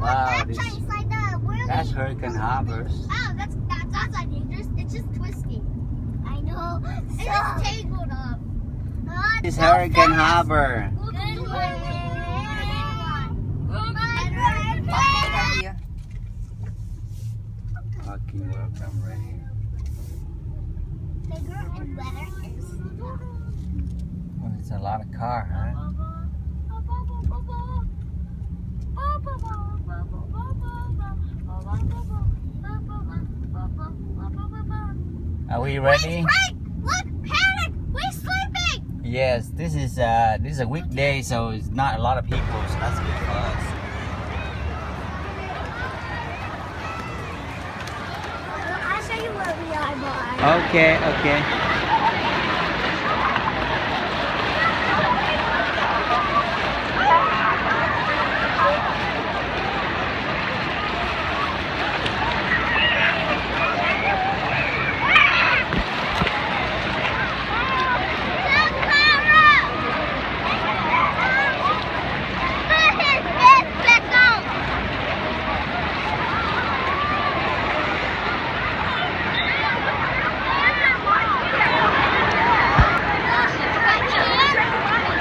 Wow, that side, it's like the whirly. that's Hurricane Harbor. Oh, that's not dangerous. It's just twisty. I know. It's just tangled up. It's Hurricane Harbor. Fucking welcome right here. Bigger and better is. Well, it's a lot of car, huh? Are we ready? Wait, look, Panic! We're sleeping! Yes, this is a weekday, so it's not a lot of people, so that's good for us. I'll show you where we are, boy. Okay, okay.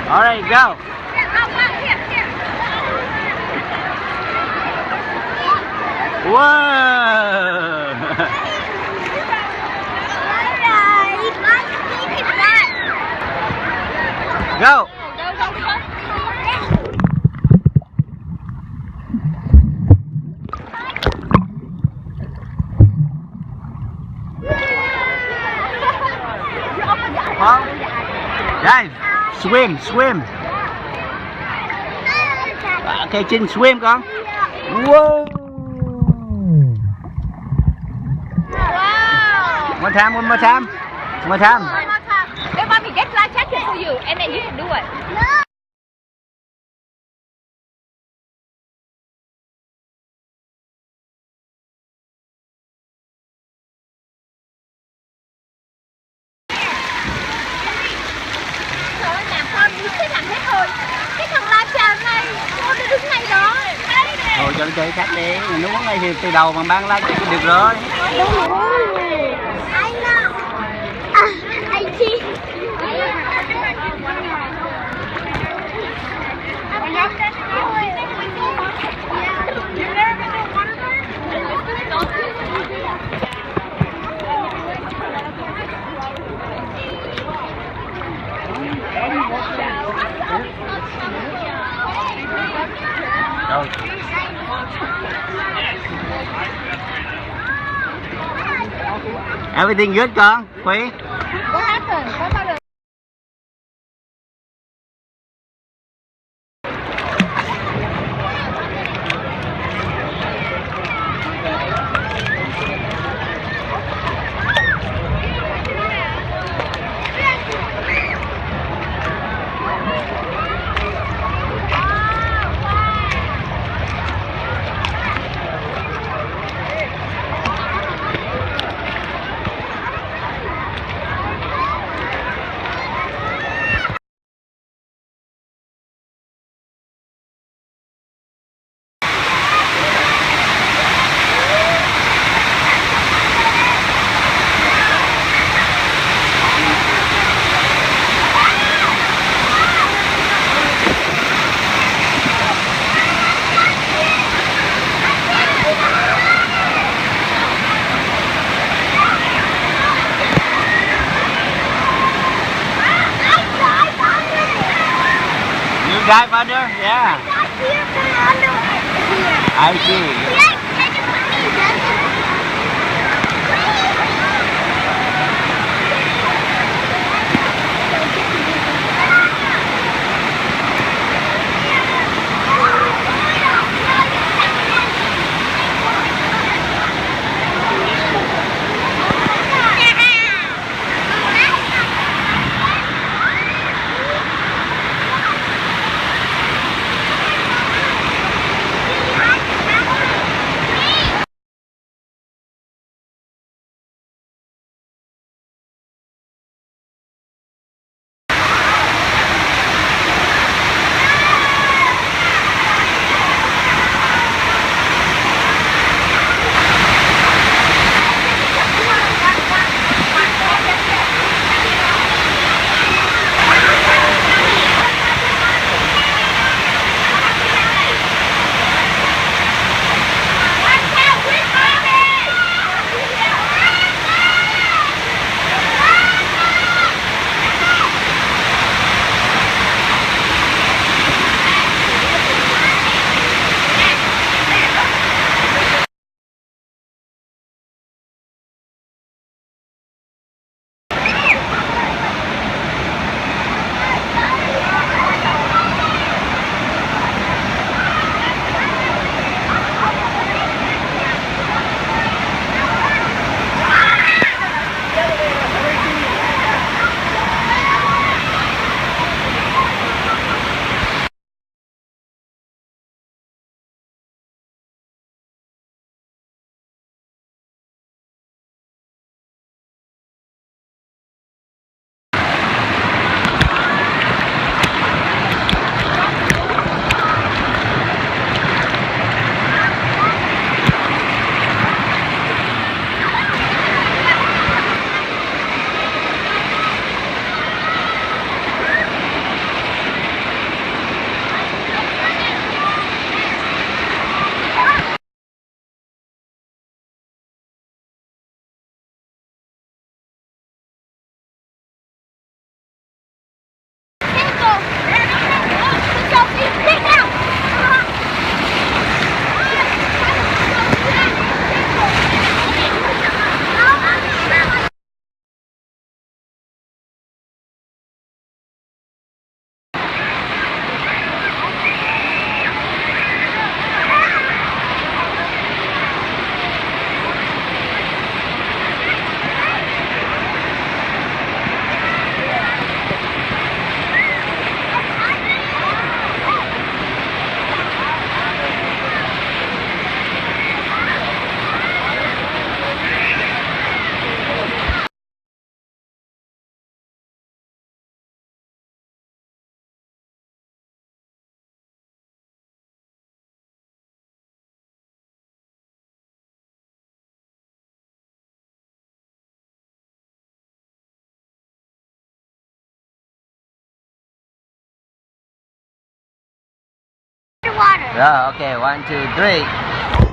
All right, go. Whoa! Go. Dive. Swim, swim. Okay, Trinh swim con. Whoa. Wow. One time, one more time. One more time. One more time. If mommy get life jacket for you, and then you can do it. No. Trời ơi, làm con cứ làm hết rồi. Cái thằng la chàng này, con đi đứng này đó. Thôi cho nó chơi khác đi. Nó muốn này thì từ đầu mà ban like thì được rồi. Đúng rồi. Anh nào. À, anh chị. Đâu. Everything good con? Quý? What happened? What happened? Dive under? Yeah. I see. water. Rồi, ok, 1, 2, 3.